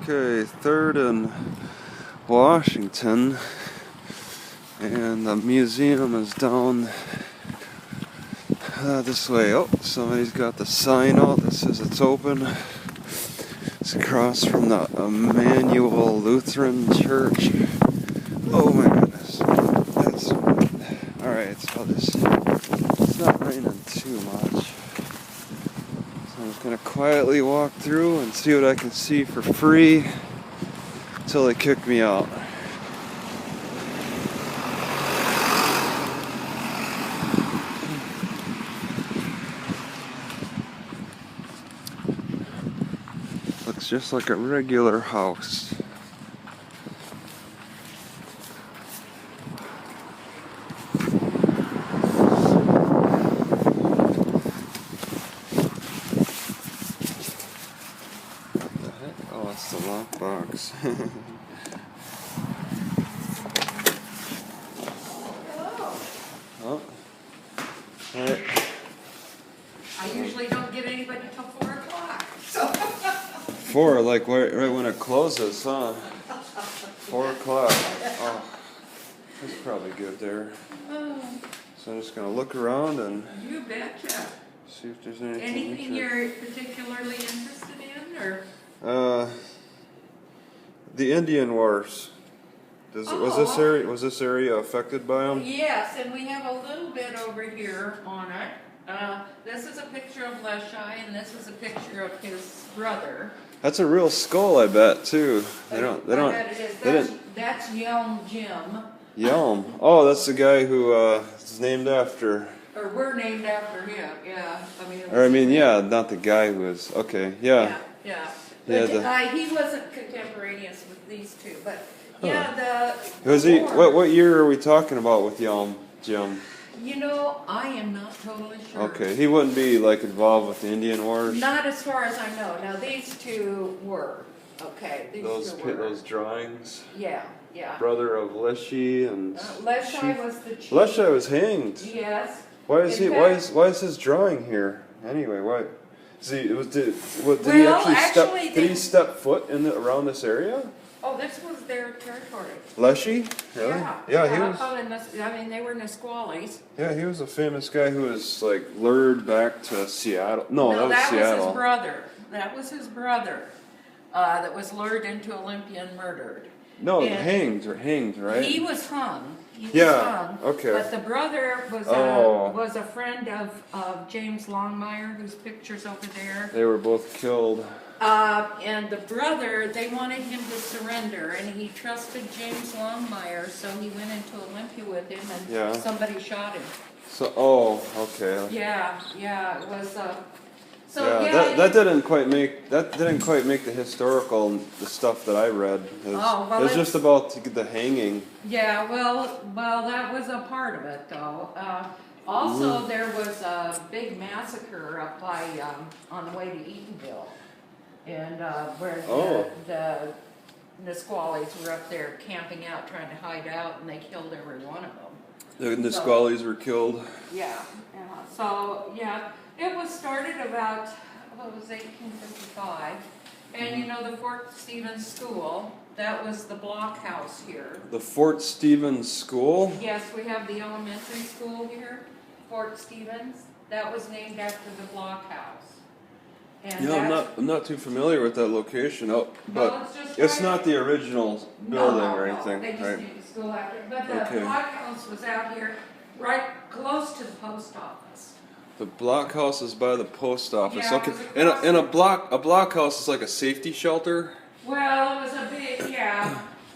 Okay, 3rd and Washington, and the museum is down this way. Oh, somebody's got the sign out that says it's open. It's across from the Emmanuel Lutheran Church. Oh my goodness. That's alright, so it's not raining too much. So I'm just gonna quietly walk through and see what I can see for free until they kick me out. Looks just like a regular house. What the heck? Oh, it's the lockbox. Oh. Right. I usually don't get anybody till 4 o'clock. So. 4, like right when it closes, huh? 4 o'clock. Oh, that's probably good there. So I'm just gonna look around and You betcha. see if there's anything. Anything you're particularly interested in, or? The Indian Wars. Was this area affected by them? Yes, and we have a little bit over here on it. This is a picture of Leschi, and this is a picture of his brother. That's a real skull, I bet, too. They don't. That's Yelm Jim. Yelm. Oh, that's the guy who is named after. Or we're named after him. Yeah. Yeah, not the guy who is. Okay. Yeah. Yeah. Yeah. But he wasn't contemporaneous with these two, but yeah, Was he? What year are we talking about with Yelm Jim? You know, I am not totally sure. Okay, he wouldn't be like involved with the Indian Wars. Not as far as I know. Now these two were. Okay, Those drawings. Yeah. Brother of Leschi and. Leschi was the chief. Leschi was hanged. Yes. Why is he? Why is his drawing here? Anyway, why? Did he step foot around this area? Oh, this was their territory. Leschi? Really? Yeah. He was. They were Nisquallies. Yeah, he was a famous guy who was like lured back to Seattle. No, that was Seattle. Was his brother. That was his brother. That was lured into Olympia and murdered. No, hanged, right? He was hung. Okay. But the brother was a friend of James Longmire, whose picture's over there. They were both killed. And the brother, they wanted him to surrender, and he trusted James Longmire, so he went into Olympia with him, and somebody shot him. So, okay. Yeah, it was. That didn't quite make the historical the stuff that I read. It was just about the hanging. Yeah, well, that was a part of it, though. Also, there was a big massacre up by on the way to Eatonville, and where the Nisquallies were up there camping out, trying to hide out, and they killed every one of them. The Nisquallies were killed. Yeah. So it was started about, it was 1855. And the Fort Stevens School, that was the blockhouse here. The Fort Stevens School? Yes, we have the elementary school here, Fort Stevens. That was named after the blockhouse. And I'm not too familiar with that location. But it's not the original building or anything. They just named the school after it. But the blockhouse was out here, right close to the post office. The blockhouse is by the post office. Yeah, okay. And a blockhouse is like a safety shelter? Well, it was a big,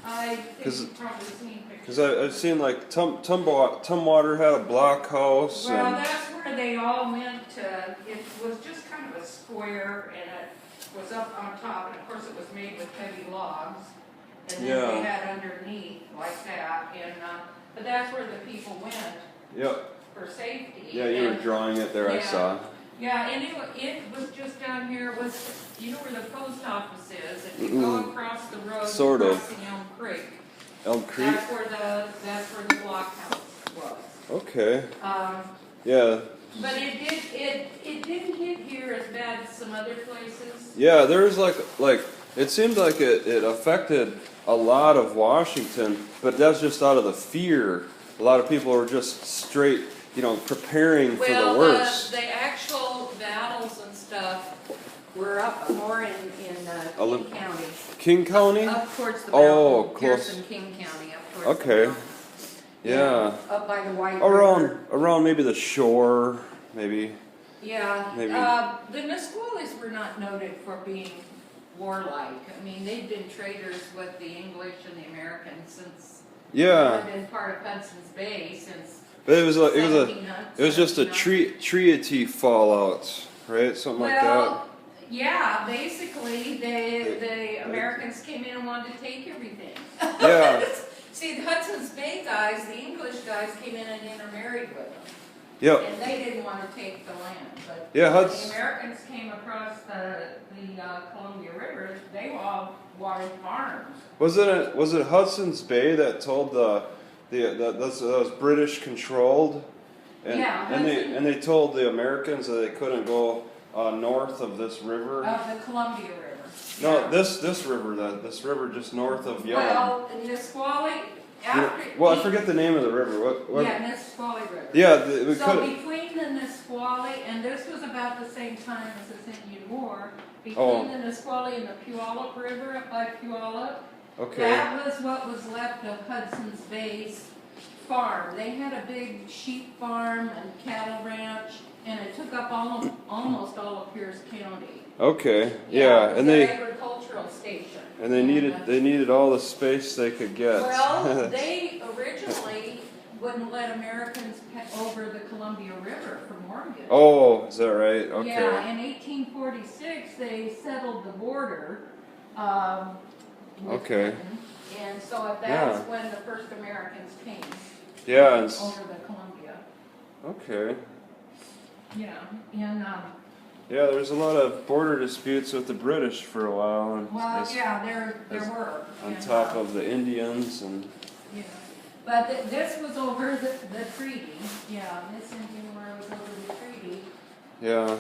I think you've probably seen pictures. Because I've seen like Tumwater had a blockhouse. Well, that's where they all went to. It was just kind of a square, and it was up on top, and of course it was made with heavy logs. And then they had underneath like that, but that's where the people went. Yep. For safety. Yeah, you were drawing it there, I saw. Yeah, and it was just down here, where the post office is, if you go across the road, crossing Elm Creek. Elm Creek? That's where the blockhouse was. Okay. But it didn't hit here as bad as some other places. Yeah, there's like It seemed like it affected a lot of Washington, but that's just out of the fear. A lot of people were just straight, preparing for the worst. The actual battles and stuff were up more in King County. King County? Up towards the Oh, mountain. close. Pearson, King County, up towards the Okay. mountain. Yeah. Up by the White River. Around maybe the shore, maybe. Yeah. Maybe. The Nisquallies were not noted for being warlike. I mean, they'd been traders with the English and the Americans since. Yeah. They'd been part of Hudson's Bay since. But it was just a treaty fallout, right? Something like that. Well, yeah, basically the Americans came in and wanted to take everything. Yeah. See, the Hudson's Bay guys, the English guys came in and intermarried with them. Yep. And they didn't want to take the land. But Yeah, when the Americans came across the Columbia River, they all wanted farms. Was it Hudson's Bay that told that was British controlled? And, Yeah, and they told the Americans that they couldn't go north of this river. Of the Columbia River. No, Yeah. this river just north of Yelm. Well, Nisqually, after. Well, I forget the name of the river. What? Yeah, Nisqually River. Yeah, we So could. between the Nisqually, and this was about the same time as the Indian War, between Oh. the Nisqually and the Puyallup River up by Puyallup, Okay. that was what was left of Hudson's Bay's farm. They had a big sheep farm and cattle ranch, and it took up almost all of Pierce County. Okay. It Yeah, was and an they agricultural station. they needed all the space they could get. Well, they originally wouldn't let Americans over the Columbia River from Oregon. Oh, is that right? Okay. Yeah, in 1846 they settled the border. With Okay. Britain, and so that's when the first Americans came. Yeah. Over the Columbia. Okay. Yeah, and Yeah, there's a lot of border disputes with the British for a while, and well, yeah, there were. on And, top of the Indians and. yeah. But this was over the treaty. Yeah, this Indian War was over the treaty. Yeah.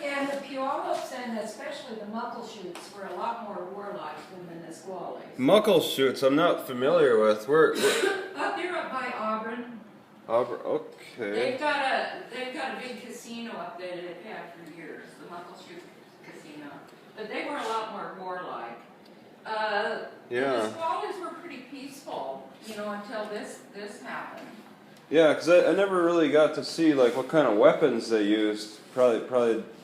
And the Puyallups and especially the Muckleshoots were a lot more warlike than the Nisquallies. Muckleshoots, I'm not familiar with. Where? Up there up by Auburn. Okay. They've got a big casino up there that they've had for years, the Muckleshoot Casino. But they were a lot more warlike. The Nisquallies were pretty peaceful, until this happened. Yeah, because I never really got to see what kind of weapons they used. Probably.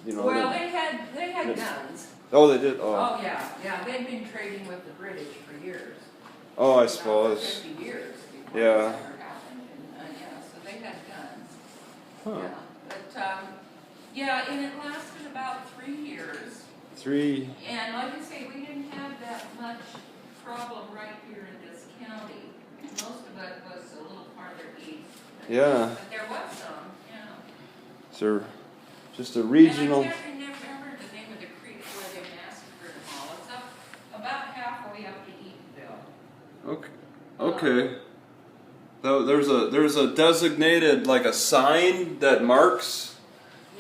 Well, they had guns. Oh, they did. Oh yeah. They'd been trading with the British for years. Oh, I For suppose. 50 years before Yeah. this ever happened. And, so they had guns. Huh. Yeah, but and it lasted about 3 years. 3. And like I say, we didn't have that much problem right here in this county. Most of it was a little farther east. Yeah. But there was some, yeah. So, just a regional. And I can't remember the name of the creek where they massacred them all. It's up about halfway up to Eatonville. Okay. There's a designated a sign that marks.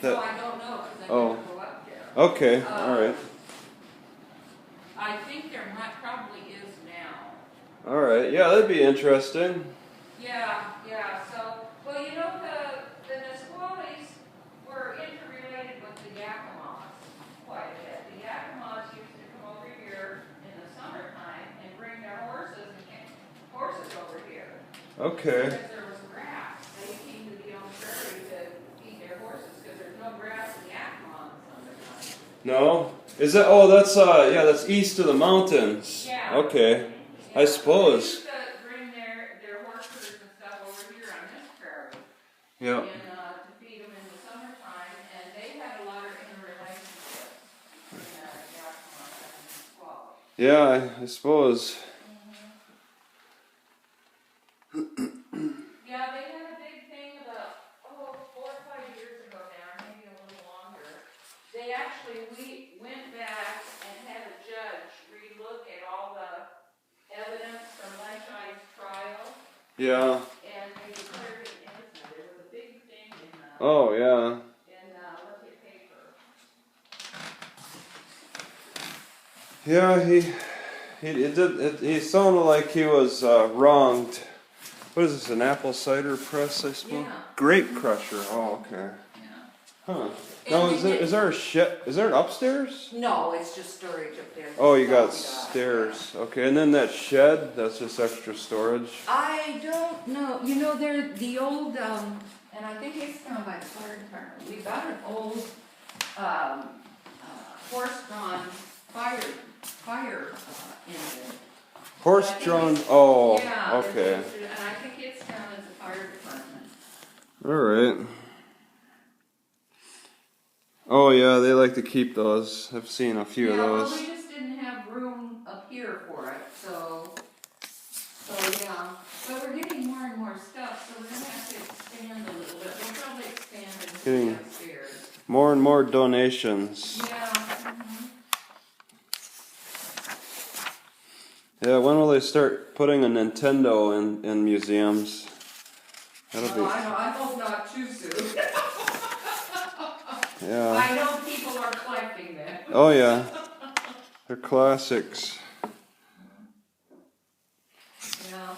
I don't know because I Oh. never go up there. Okay. All right. I think there probably is now. All right. Yeah, that'd be interesting. Yeah. So, well, the Nisquallies were interrelated with the Yakimas quite a bit. The Yakimas used to come over here in the summertime and bring their horses over here. Okay. Because there was grass. They came to the Elm Prairie to feed their horses because there's no grass in Yakima in the summertime. No. Is that? Oh, that's east of the mountains. Yeah. Okay. Yeah, I suppose. They used to bring their horses and stuff over here on this prairie. Yeah. And to feed them in the summertime, and they had a lot of interrelationships in Yakima and Nisqually. Yeah, I suppose. Yeah, they had a big thing about 4 or 5 years ago now, maybe a little longer. We went back and had a judge relook at all the evidence from Leshai's trial. Yeah. And they declared him innocent. There was a big thing in Oh, yeah. lithium paper. Yeah, he sounded like he was wronged. What is this, an apple cider press, I suppose? Yeah. Grape crusher. Oh, okay. Yeah. Huh. Now, is there a shed? Is there an upstairs? No, it's just storage up there. Oh, you got That's all we stairs. Okay, and then that shed, that's just extra storage? I don't know. You know, they're the old, and I think it's down by the fire department. We got an old horse-drawn fire engine. Horse-drawn, oh, Yeah, okay. and I think it's down at the fire department. Alright. Oh yeah, they like to keep those. I've seen a few of those. Well, we just didn't have room up here for it, so yeah. But we're getting more and more stuff, so we're gonna have to expand a little bit. We'll probably expand Getting into upstairs. more and more donations. Yeah. Yeah, when will they start putting a Nintendo in museums? That'll be. I hope not too soon. Yeah. I know people are collecting them. Oh yeah. They're classics. Yeah.